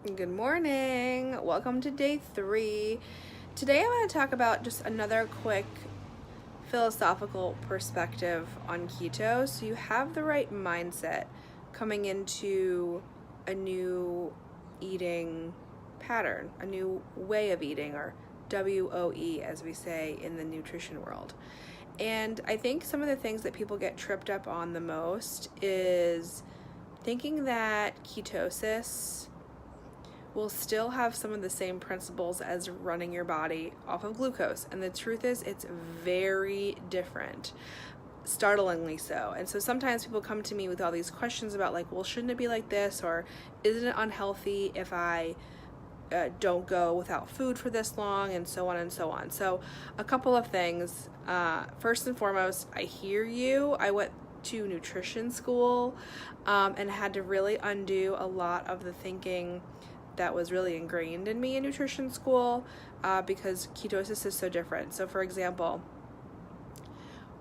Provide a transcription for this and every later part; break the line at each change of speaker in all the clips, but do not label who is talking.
Good morning. Welcome to day 3. Today I want to talk about just another quick philosophical perspective on keto so you have the right mindset coming into a new eating pattern, a new way of eating, or WOE as we say in the nutrition world. And I think some of the things that people get tripped up on the most is thinking that ketosis will still have some of the same principles as running your body off of glucose. And the truth is, it's very different. Startlingly so. And so sometimes people come to me with all these questions about like, well, shouldn't it be like this? Or isn't it unhealthy if I don't go without food for this long, and so on and so on. So a couple of things. First and foremost, I hear you. I went to nutrition school and had to really undo a lot of the thinking that was really ingrained in me in nutrition school because ketosis is so different. So for example,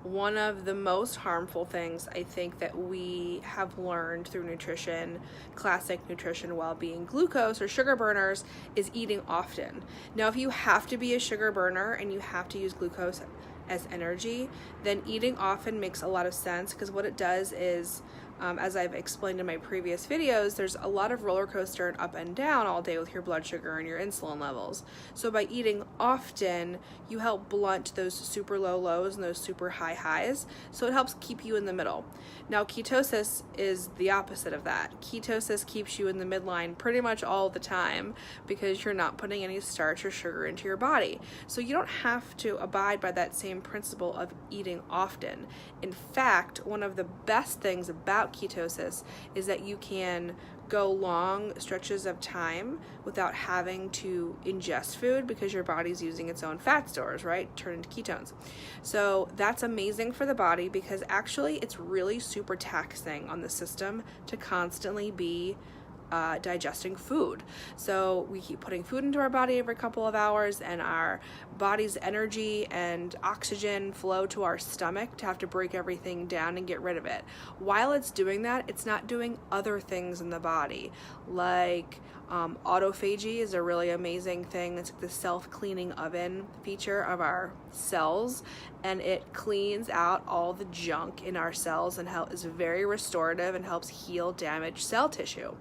one of the most harmful things I think that we have learned through nutrition, classic nutrition well-being, glucose or sugar burners, is eating often. Now, if you have to be a sugar burner and you have to use glucose as energy, then eating often makes a lot of sense, because what it does is, as I've explained in my previous videos, there's a lot of roller coaster and up and down all day with your blood sugar and your insulin levels. So by eating often, you help blunt those super low lows and those super high highs. So it helps keep you in the middle. Now, ketosis is the opposite of that. Ketosis keeps you in the midline pretty much all the time because you're not putting any starch or sugar into your body. So you don't have to abide by that same principle of eating often. In fact, one of the best things about ketosis is that you can go long stretches of time without having to ingest food because your body's using its own fat stores, right? Turn into ketones. So that's amazing for the body because actually it's really super taxing on the system to constantly be digesting food. So we keep putting food into our body every couple of hours, and our body's energy and oxygen flow to our stomach to have to break everything down and get rid of it. While it's doing that, it's not doing other things in the body, like autophagy is a really amazing thing. It's like the self-cleaning oven feature of our cells, and it cleans out all the junk in our cells and is very restorative and helps heal damaged cell tissue.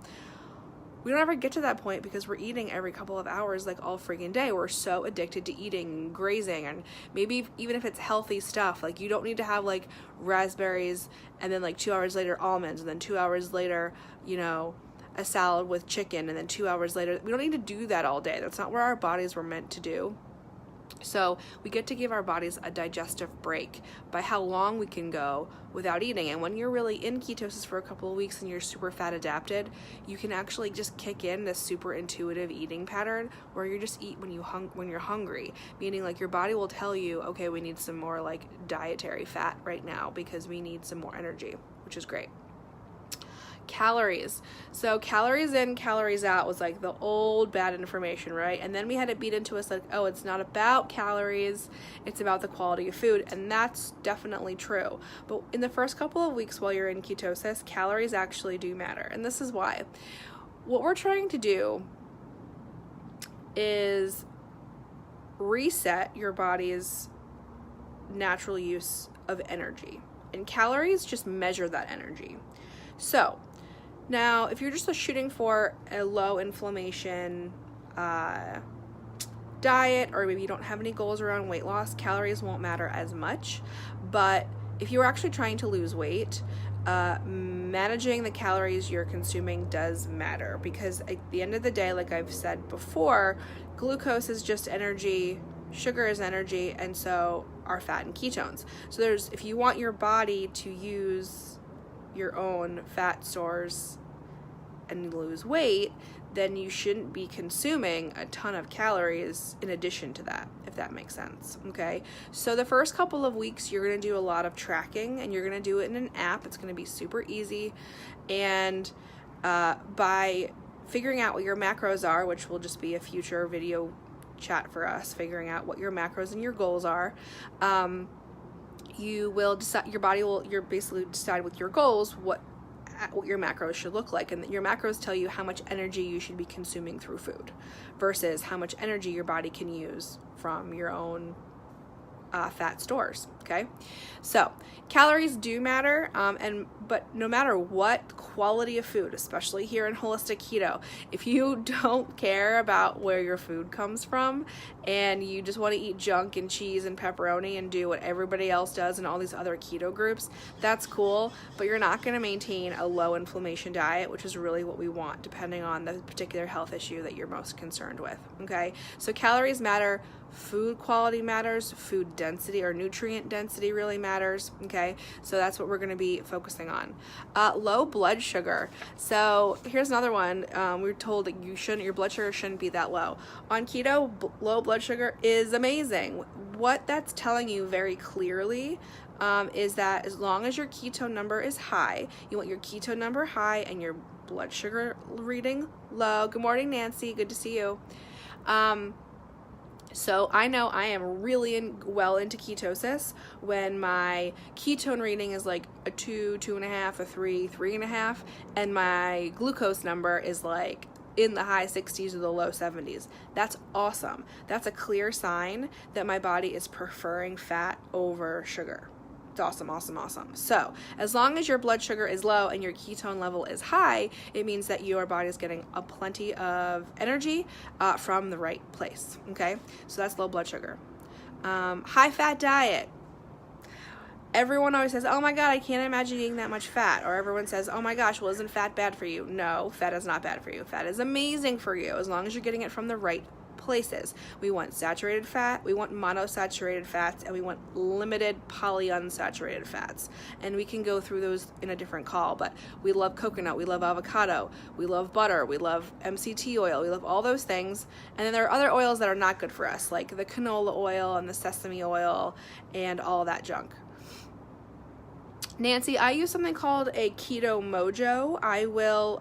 We don't ever get to that point because we're eating every couple of hours, like all freaking day. We're so addicted to eating and grazing, and maybe even if it's healthy stuff, like you don't need to have like raspberries and then like 2 hours later almonds and then 2 hours later, a salad with chicken and then 2 hours later. We don't need to do that all day. That's not what our bodies were meant to do. So we get to give our bodies a digestive break by how long we can go without eating. And when you're really in ketosis for a couple of weeks and you're super fat adapted, you can actually just kick in this super intuitive eating pattern where you just eat when you're hungry, meaning like your body will tell you, okay, we need some more like dietary fat right now because we need some more energy, which is great. Calories. So calories in, calories out was like the old bad information, right? And then we had it beat into us like, oh, it's not about calories, it's about the quality of food. And that's definitely true. But in the first couple of weeks while you're in ketosis, calories actually do matter. And this is why. What we're trying to do is reset your body's natural use of energy. And calories just measure that energy. So now, if you're just shooting for a low inflammation diet, or maybe you don't have any goals around weight loss, calories won't matter as much. But if you're actually trying to lose weight, managing the calories you're consuming does matter, because at the end of the day, like I've said before, glucose is just energy, sugar is energy, and so are fat and ketones. So if you want your body to use your own fat stores and lose weight, then you shouldn't be consuming a ton of calories in addition to that, if that makes sense. Okay, so the first couple of weeks you're going to do a lot of tracking, and you're going to do it in an app. It's going to be super easy, and by figuring out what your macros are, which will just be a future video chat for us, figuring out what your macros and your goals are, you will decide, you'll basically decide with your goals what your macros should look like, and your macros tell you how much energy you should be consuming through food versus how much energy your body can use from your own fat stores. Okay, so calories do matter, but no matter what quality of food, especially here in holistic keto, if you don't care about where your food comes from and you just want to eat junk and cheese and pepperoni and do what everybody else does in all these other keto groups, that's cool, but you're not going to maintain a low inflammation diet, which is really what we want depending on the particular health issue that you're most concerned with. Okay, so calories matter. Food quality matters, food density or nutrient density really matters. Okay, so that's what we're going to be focusing on. Low blood sugar. So here's another one. We were told that your blood sugar shouldn't be that low. On keto, low blood sugar is amazing. What that's telling you very clearly is that as long as your ketone number is high, you want your ketone number high and your blood sugar reading low. Good morning, Nancy. Good to see you. So I know I am really well into ketosis when my ketone reading is like a 2, 2.5, a 3, 3.5, and my glucose number is like in the high 60s or the low 70s. That's awesome. That's a clear sign that my body is preferring fat over sugar. Awesome, awesome, awesome. So as long as your blood sugar is low and your ketone level is high, it means that your body is getting a plenty of energy from the right place. Okay, so that's low blood sugar. High fat diet. Everyone always says, oh my God, I can't imagine eating that much fat. Or everyone says, oh my gosh, well, isn't fat bad for you? No, fat is not bad for you. Fat is amazing for you as long as you're getting it from the right places. We want saturated fat, we want monosaturated fats, and we want limited polyunsaturated fats. And we can go through those in a different call, but we love coconut, we love avocado, we love butter, we love MCT oil, we love all those things. And then there are other oils that are not good for us, like the canola oil and the sesame oil and all that junk. Nancy, I use something called a Keto Mojo. I will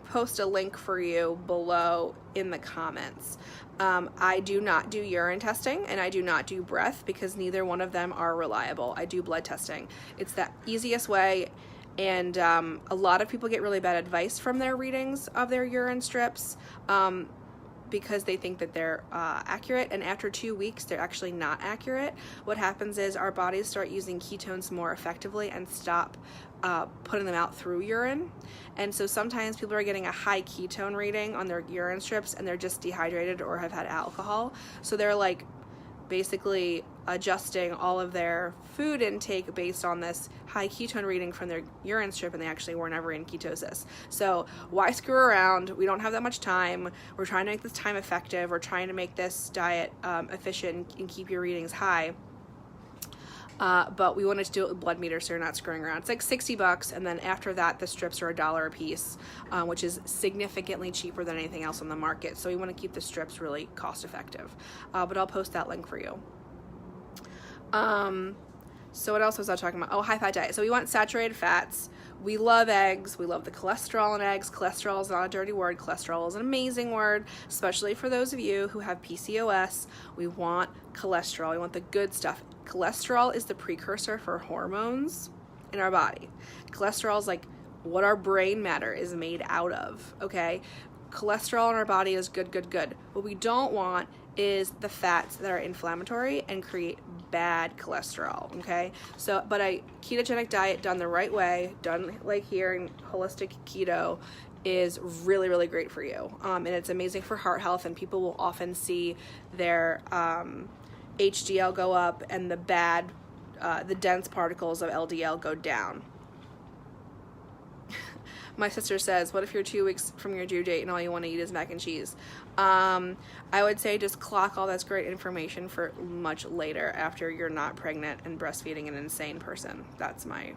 post a link for you below in the comments. I do not do urine testing and I do not do breath because neither one of them are reliable. I do blood testing. It's the easiest way, and a lot of people get really bad advice from their readings of their urine strips because they think that they're accurate, and after 2 weeks they're actually not accurate. What happens is our bodies start using ketones more effectively and stop putting them out through urine. And so sometimes people are getting a high ketone reading on their urine strips and they're just dehydrated or have had alcohol. So they're like basically adjusting all of their food intake based on this high ketone reading from their urine strip, and they actually were never in ketosis. So why screw around? We don't have that much time. We're trying to make this time effective. We're trying to make this diet efficient and keep your readings high. But we wanted to do it with blood meters so you're not screwing around. It's like $60, and then after that the strips are $1 a piece, which is significantly cheaper than anything else on the market. So we want to keep the strips really cost effective. But I'll post that link for you. So what else was I talking about? Oh, high fat diet. So we want saturated fats. We love eggs. We love the cholesterol in eggs. Cholesterol is not a dirty word. Cholesterol is an amazing word, especially for those of you who have PCOS. We want cholesterol. We want the good stuff. Cholesterol is the precursor for hormones in our body. Cholesterol is like what our brain matter is made out of, okay? Cholesterol in our body is good, good, good. What we don't want is the fats that are inflammatory and create bad cholesterol, okay? So, but a ketogenic diet done the right way, done like here in holistic keto, is really, really great for you. And it's amazing for heart health, and people will often see their HDL go up and the dense particles of LDL go down. My sister says, what if you're 2 weeks from your due date and all you want to eat is mac and cheese? I would say just clock all this great information for much later after you're not pregnant and breastfeeding an insane person. That's my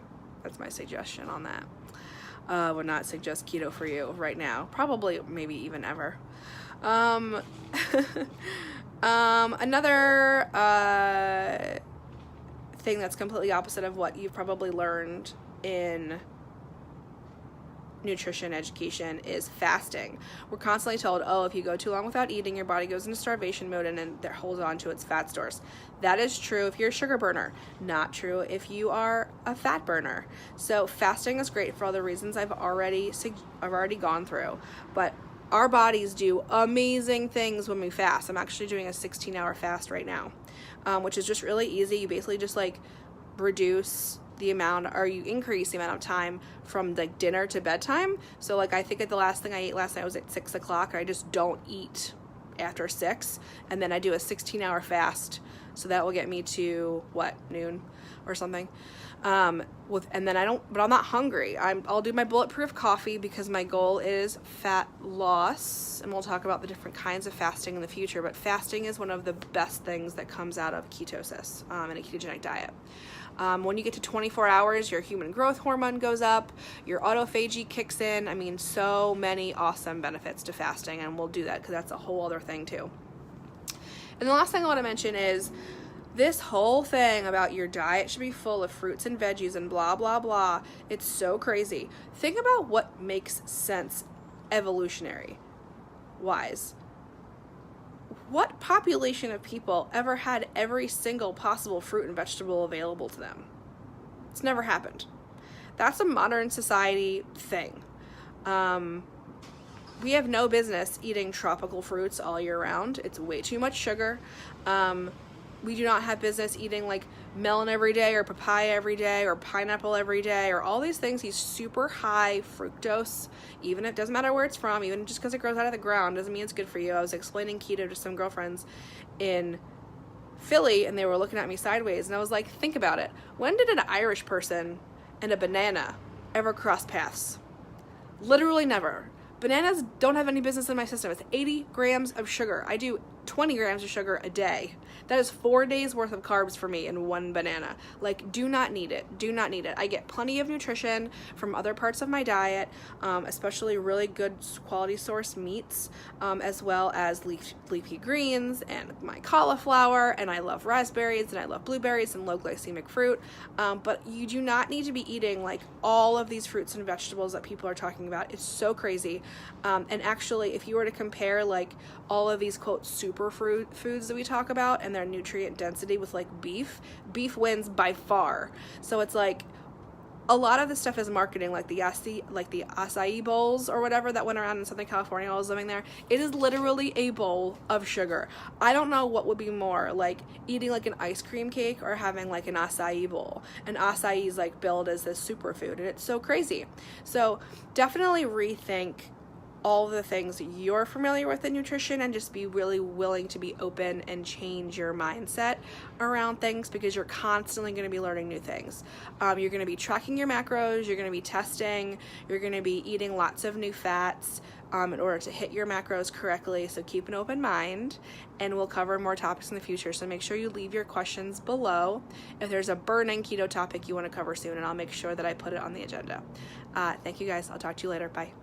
suggestion on that. Would not suggest keto for you right now. Probably, maybe even ever. Another thing that's completely opposite of what you've probably learned in nutrition education is fasting. We're constantly told, oh, if you go too long without eating, your body goes into starvation mode and then it holds on to its fat stores. That is true if you're a sugar burner, not true if you are a fat burner. So fasting is great for all the reasons I've already gone through, but our bodies do amazing things when we fast. I'm actually doing a 16-hour fast right now, which is just really easy. You basically just like reduce the amount, or you increase the amount of time from like dinner to bedtime. So like I think the last thing I ate last night was at 6 o'clock. I just don't eat after 6, and then I do a 16-hour fast. So that will get me to noon or something. And then but I'm not hungry. I'll do my bulletproof coffee because my goal is fat loss, and we'll talk about the different kinds of fasting in the future. But fasting is one of the best things that comes out of ketosis and a ketogenic diet. When you get to 24 hours, your human growth hormone goes up, your autophagy kicks in. I mean, so many awesome benefits to fasting, and we'll do that because that's a whole other thing too. And the last thing I want to mention is this whole thing about your diet should be full of fruits and veggies and blah, blah, blah. It's so crazy. Think about what makes sense evolutionary wise. What population of people ever had every single possible fruit and vegetable available to them? It's never happened. That's a modern society thing. We have no business eating tropical fruits all year round. It's way too much sugar. We do not have business eating like melon every day or papaya every day or pineapple every day or all these things. These super high fructose, even it doesn't matter where it's from, even just because it grows out of the ground doesn't mean it's good for you. I was explaining keto to some girlfriends in Philly and they were looking at me sideways and I was like, think about it. When did an Irish person and a banana ever cross paths? Literally never. Bananas don't have any business in my system. It's 80 grams of sugar. I do 20 grams of sugar a day. That is 4 days worth of carbs for me in one banana. Like, do not need it. Do not need it. I get plenty of nutrition from other parts of my diet, especially really good quality source meats, as well as leafy greens and my cauliflower, and I love raspberries and I love blueberries and low glycemic fruit. But you do not need to be eating like all of these fruits and vegetables that people are talking about. It's so crazy. And actually, if you were to compare like all of these quote super foods that we talk about and their nutrient density with like beef wins by far. So it's like a lot of the stuff is marketing, like the acai bowls or whatever that went around in Southern California while I was living there. It is literally a bowl of sugar. I don't know what would be more, like eating like an ice cream cake or having like an acai bowl. And acai is like billed as this superfood, and it's so crazy. So definitely rethink all the things you're familiar with in nutrition and just be really willing to be open and change your mindset around things, because you're constantly going to be learning new things. You're going to be tracking your macros, you're going to be testing, you're going to be eating lots of new fats in order to hit your macros correctly. So keep an open mind, and we'll cover more topics in the future. So make sure you leave your questions below if there's a burning keto topic you want to cover soon, and I'll make sure that I put it on the agenda. Thank you guys. I'll talk to you later. Bye.